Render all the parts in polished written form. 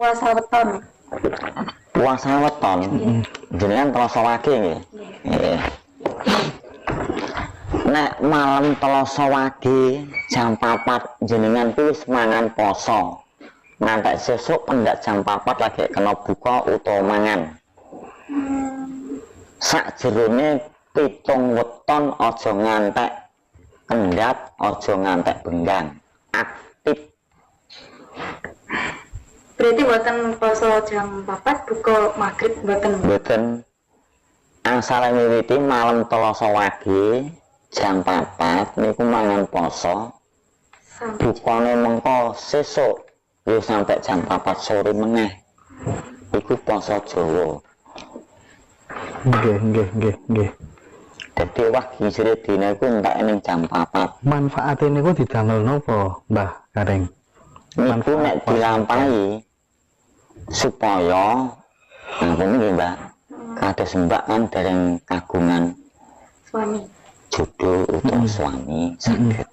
puasa weton. Puasa weton. Jenengan Selasa Wage nggih. Nggih. Nek malam Selasa Wage jam 4 jenengan kuwi wis mangan poso. Ngantek sesuk pendak jam 4 lagi kena buka utawa mangan. Sakjerone 7 weton aja ngantek kendhat, aja ngantek benggang. Aktif. Berarti buatan poso jam 4 buka maghrib buatan. Mboten. Angsale miwiti malam Selasa Wage jam 4 niku mangan poso. Bukane mengko sesuk yo sampai jam 4 sore meneh. Iku poso Jawa. Nggih. Dadi wah gisire dina iku entek ning jam 4. Manfaate niku didamel napa, Mbah Kareng? Niku nek dilampahi supaya ngapunten nggih, Mbak. Kados Mbak kan dereng kagungan Suami. jodoh utawa suami saged.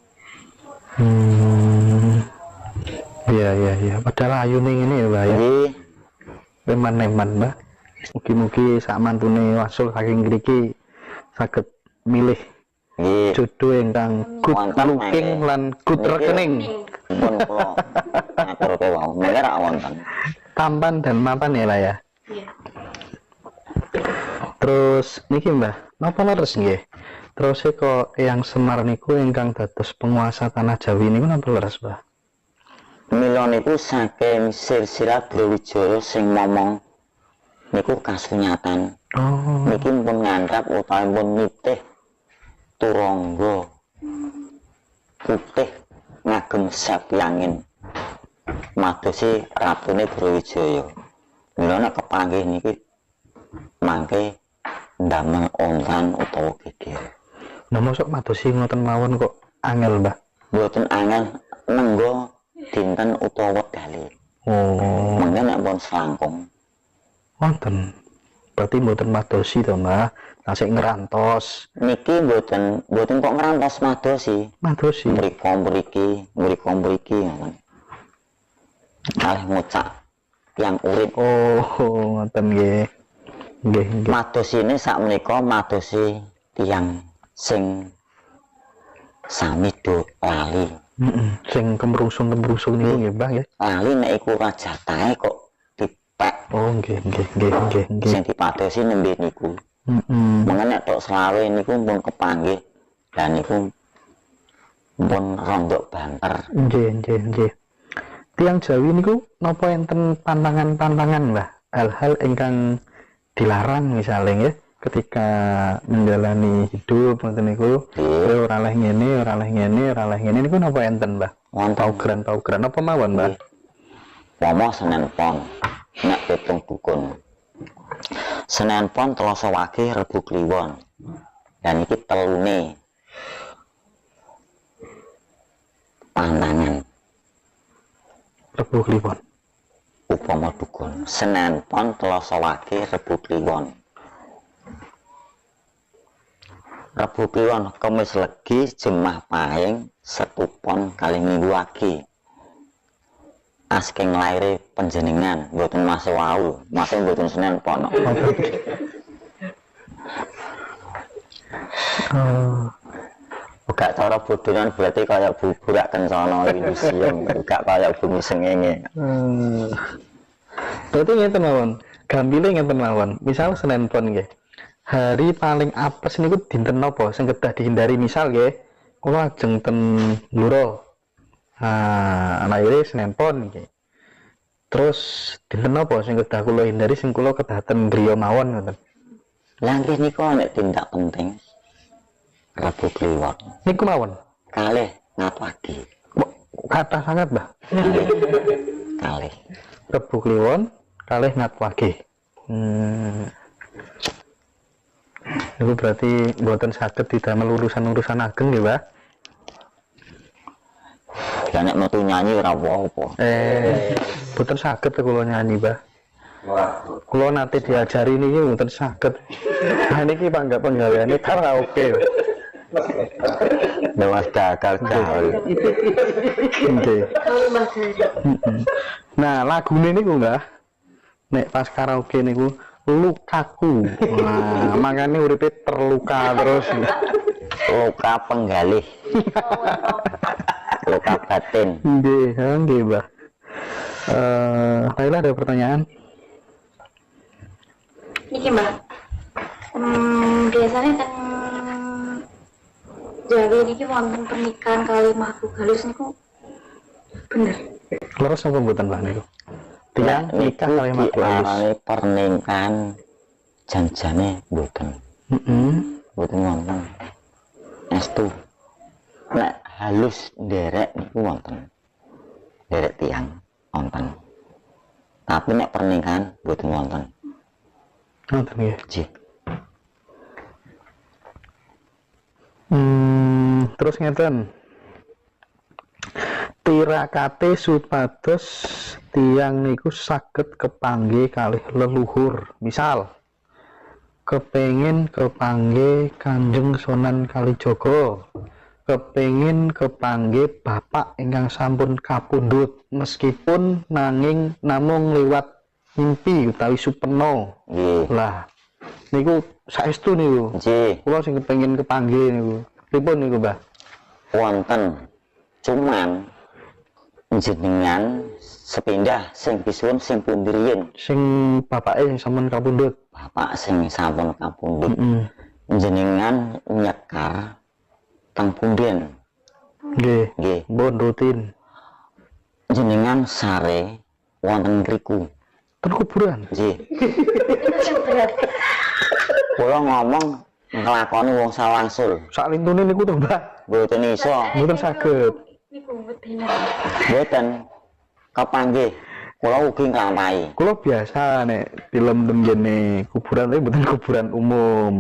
Iya. Padahal ayu ning ngene ya, Mbah ya. Nggih. Eman-eman, Mbah. Mugi-mugi sak mantune wasul saking mriki saged milih Nggih. jodoh ingkang good Wonten looking mangke. lan good Niki rekening. Pun kula aturke wau, mengke ra wonten. Tampan dan mapan ya lah ya. Iya. Terus niki Mbah, napa leres nggih? Terus kok yang Semar niku ingkang dados penguasa tanah Jawi niku napa leres, Mbah? Mila niku saking silsilah Brawijaya sing momong niku kasunyatan. Oh. Niki pun ngandhap utawi pun nitih turangga putih ngagem sapi angin. Madosi ratune Brawijaya. Mila nek kepanggih niki mangke ndamel ontan utawa geger. Nah, mosok madosi ngoten mawon kok angel, Mbah. Mboten angel nenggo dinten utawa wedale. Oh, Mangke nek pun selangkung. wonten. Berarti mboten madosi to, Mbah. Tasik ngerantos. Niki mboten kok ngrantos madosi. Madosi. Mriki ngoten. Kalih ngucak yang urip. Oh, ngoten nggih. Nggih. Madosine sakmenika madosi tiyang sing sami do lali. Sing kemrungsung niku nggih, Mbah nggih. Lali nek iku rajatahe kok dipek Oh, nggih. sing dipadosi nembe niku. Mengen nek tok selawe niku pun kepanggih dan niku pun rondok banter. Nggih. Tiang Jawi niku napa enten pantangan-pantangan, Mbah? Hal-hal ingkang dilarang misalnya nggih ketika menjalani hidup ngoten niku. Nggih. Ora oleh ngene niku napa enten, Mbah? Wonten Paugeran apa mawon, Mbah? Pomo Senen Pon nek pitung dukun. Senen Pon Selasa Wage Rebu Kliwon. Dan iki telune pantangan Rebu Kliwon. upama dukun. Senen Pon Selasa Wage Rebu Kliwon. Rebu Kliwon Kamis Legi Jemah Pahing Setu Pon kalih Minggu Wage. Asking laire panjenengan mboten masih wau, masih mboten Senen Pon. Gak cara bodohan berarti kayak buburak kencana iki museum, gak kayak bumi sengenge. Berarti ngeten mawon. Gambile ngeten mawon. Misal Senin Pon nggih. Hari paling apes niku dinten napa sing kedah dihindari misal nggih. Kula ajeng ten Bluro. Laire Senin Pon nggih. Terus dinten napa sing kedah kula hindari sing kula kedah ten griya mawon ngoten. Lah nggih niku nek tindak penting. Rebu Kliwon. Niku mawon. Kalih ngapagi. Kata sangat, Mbah. Kalih. Rebu Kliwon kalih Ngatwage. Itu berarti mboten saged didamel urusan-urusan ageng nggih, Mbah. Lah nek metu nyanyi ora apa-apa. Mboten saged kula nyanyi, Mbah. Kula nate diajari niki mboten saged. Nah niki panggaweane karaoke. Dewas gagal gaul. Nggih. Kalau Mbah Dari. Nah, lagune niku Mbah, nek pas karaoke niku lukaku. Nah, makanya uripe terluka terus. Luka penggalih. Luka batin. Nggih, nggih, Mbah. Laila ada pertanyaan? Niki Mbak, biasanya kan Jawi niki wonten pernikahan kali makhluk halus niku bener. Leres apa mboten Mbah niku? Tiang nikah kali makhluk halus. Diarani pernikahan janjane mboten. Mboten wonten. Estu. Nek halus nderek niku wonten. Nderek tiang wonten. Tapi nek pernikahan mboten wonten. Wonten nggih. Nggih. Terus ngeten. Tirakate supados tiang niku saged kepanggih kalih leluhur. Misal kepengin kepanggih Kanjeng Sunan Kalijaga, kepengin kepanggih bapak ingkang sampun kapundhut meskipun nanging namung liwat mimpi utawi supeno. Nggih. Lah niku saestu niku. Nggih. Kula sing kepengin kepanggih niku. Pripun niku, Mbah? Wonten. Cuman jenengan sepindah sing bisuwun sing pundi riyin. Sing bapake sing sampun kapundhut. Bapak sing sampun kapundhut. Jenengan nyekar teng punden. Nggih. Nggih. Mbon rutin. Jenengan sare wonten ngriku. Ten kuburan. Nggih. Itu berat. Kula ngomong nglakoni wong salangsul. Sak lintune niku to, Mbah. Mboten iso. Mboten saged. Niku wedine. Mboten kepanggih. Kula ugi nglampahi. Kula biasa nek film tenggene kuburan tapi mboten kuburan umum.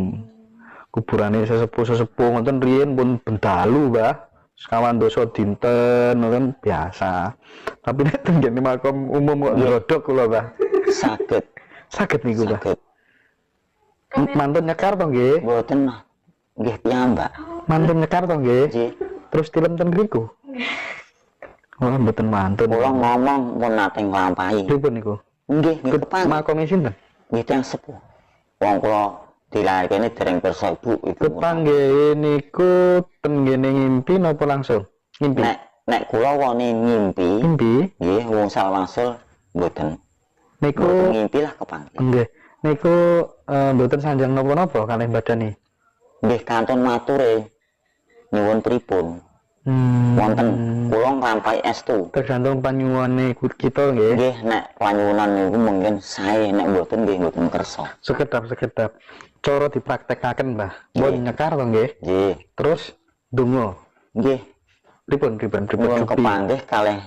Kuburane sesepuh-sesepuh ngoten riyen pun bendalu, Mbah. Sekawan dosa dinten kan biasa. Tapi nek tenggene makam umum kok ndrodok kula, Mbah. Saged. Saged niku, Mbah. Saged. Mantun nyekar to nggih? Mboten nggih piyambak. Mantun nyekar to nggih? Nggih. Terus film ten ngriku. Oh, mboten mantun. Kula ngomong pun nate nglampahi. Pripun niku? Nggih, nggih kepanggih. Makome sinten? Nggih tiyang sepuh. Wong kula dilairkene dereng pirsa ibu ibu. Kepanggih niku tenggene ngimpi napa langsung? Ngimpi. Nek kula wani ngimpi, Ngimpi. nggih wong salwangsul mboten. Niku Mboten ngimpi lah kepanggih. nggih. Niku mboten sanjang napa-napa kalih badane. Nggih kantun mature nyuwun pripun. Wonten kula nglampahi estu. Tergantung panyuwane kita nggih. Nggih nek panyuwunan niku mungkin sae nek mboten nggih mboten kersa. Sekedap-sekedap cara dipraktekaken, Mbah. Mbon nyekar to nggih. Nggih. Terus donga. Nggih. Pripun Nyuwun kepanggih kalih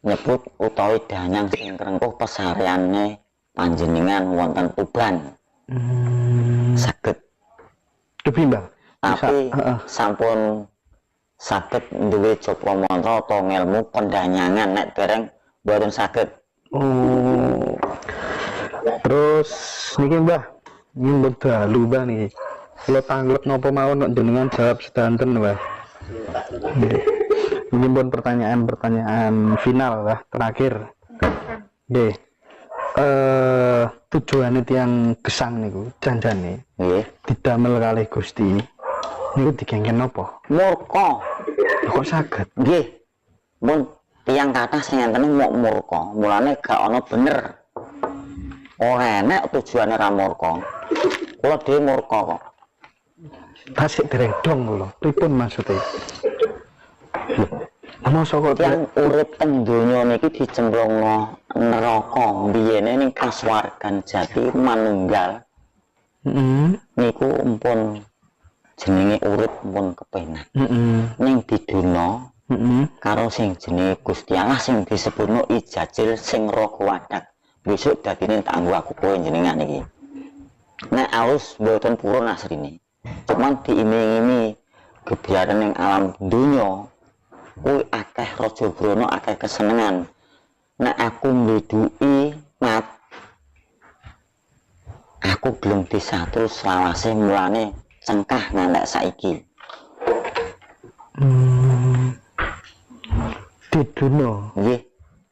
nyebut utawi danyang sing krengkuh pesareane panjenengan wonten Tuban. Saged. Depi, Mbah. Tapi sampun saged duwe japa mantra atau ngelmu pendanyangan nek dereng mboten saged. Oh. Terus niki Mbah, nyumbut dalu Mbah niki. Kula tangglet napa mawon nek jenengan jawab sedanten, Mbah. Nggih. Ini pun pertanyaan final lah, terakhir. Nggih. Tujuane tiang gesang niku janjane Nggih. didamel kalih Gusti. Niku digengken napa? Murka. Kok saged? Nggih. Mun tiyang kathah sing enten mok murka, mulane gak ana bener. Ora enek tujuane ra murka. Kula dhewe murka kok. Tasik dereng dong kula. Pripun maksude? Ana saka Tiyang urip teng donya niki dicemplungno neraka biyene ning kasuwargan jati manunggal. Niku empun jenenge urip empun kepenak. Ning didono karo sing jenenge Gusti Allah sing disebutno ijajil sing raga wadak. Besok dadine tak anggo aku kowe jenengan iki. Nek alus mboten purun asrine. Cuman diiming-imingi kebiaran ning alam donya kuwi akeh raja brana akeh kesenengan. Nek aku mleduki mat aku belum disatur selawase mulane cengkah ngantek saiki. Duno. Nggih.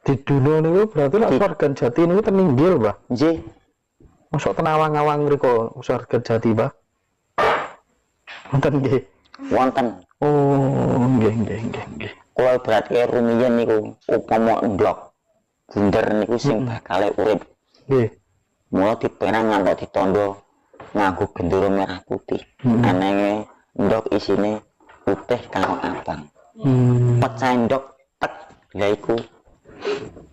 Di Duno niku berarti lek Swargan Jati niku teninggil, Mbah. Nggih. Masuk tenawang-awang mriku Swargan Jati, Mbah. Wonten nggih. Wonten. Oh, nggih. Kula berarti rumiyin niku upama endhog bunder niku sing bakal urip. Nggih. Mula diperang ngantos ditandha nganggo gendera merah putih. Anenge endhog isine putih karo abang. Pecah endhog tek lha iku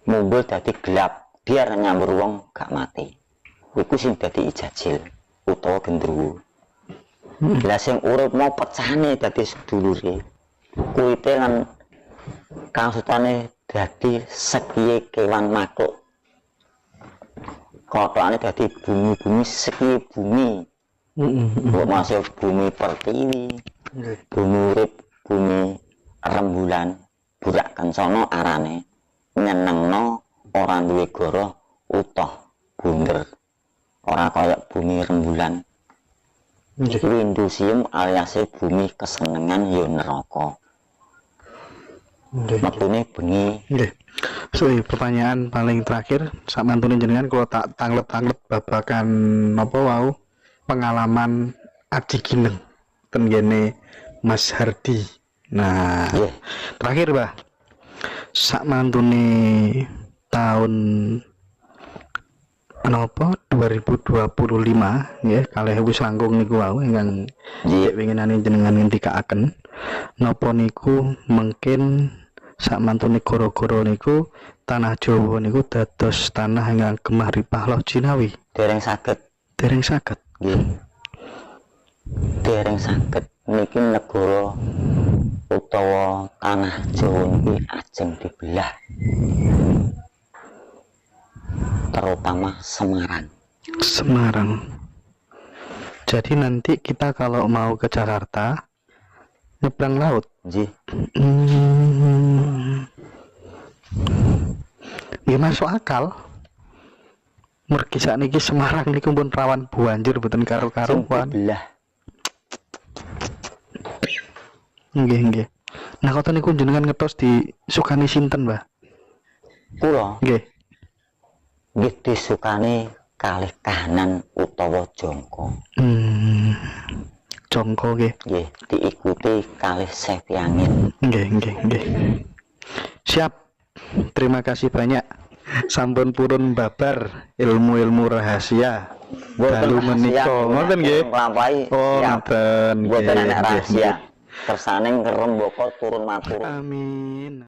mumbul dadi gelap biar nyambur wong gak mati. Iku sing dadi ijajil utawa gendruwo. Lah sing urip mau pecahane dadi sedulure. Kuwite lan kangsutane dadi sekiye kewan makhluk. Kotoane dadi bumi-bumi sekiye bumi. Mbok masuk bumi pertiwi. Bumi urip, bumi rembulan, burak kencana arane. Nyenengno ora duwe goro utuh bunder. Ora kaya bumi rembulan. Windusium alias bumi kesenengan ya neraka. Metune bengi. Nggih. So, pertanyaan paling terakhir sak mantune jenengan kalau tak tanglet-tanglet babakan napa wau pengalaman Aji Gineng ten gene Mas Hardi. Nah, terakhir, Mbah. Sak mantune tahun napa 2025 nggih kalih wis langkung niku wau ingkang winginane jenengan ngendikaaken napa niku mungkin sak mantune gara-gara niku tanah Jawa niku dados tanah ingkang gemah ripah loh Cinawi. Dereng saged. Nggih. Dereng saged niki negara utawa tanah Jawa niki ajeng dibelah. Terutama Semarang. Jadi nanti kita kalau mau ke Jakarta nyebrang laut. Nggih. Ya masuk akal. Mergi sakniki Semarang niku pun rawan banjir mboten karo-karuan. Nggih. Nah, kota niku jenengan ngetos di sukani sinten, Mbah? Kula. Nggih. Nggih disukani kalih kahanan utawa jangka. Jangka nggih. Nggih, diikuti kalih Sepiangin. Nggih. Siap. Terima kasih banyak. Sampun purun babar ilmu-ilmu rahasia. Dalu menika ngoten nggih. Oh, ngoten. Mboten ana rahasia. Kersane ngerem boko turun matur. Amin.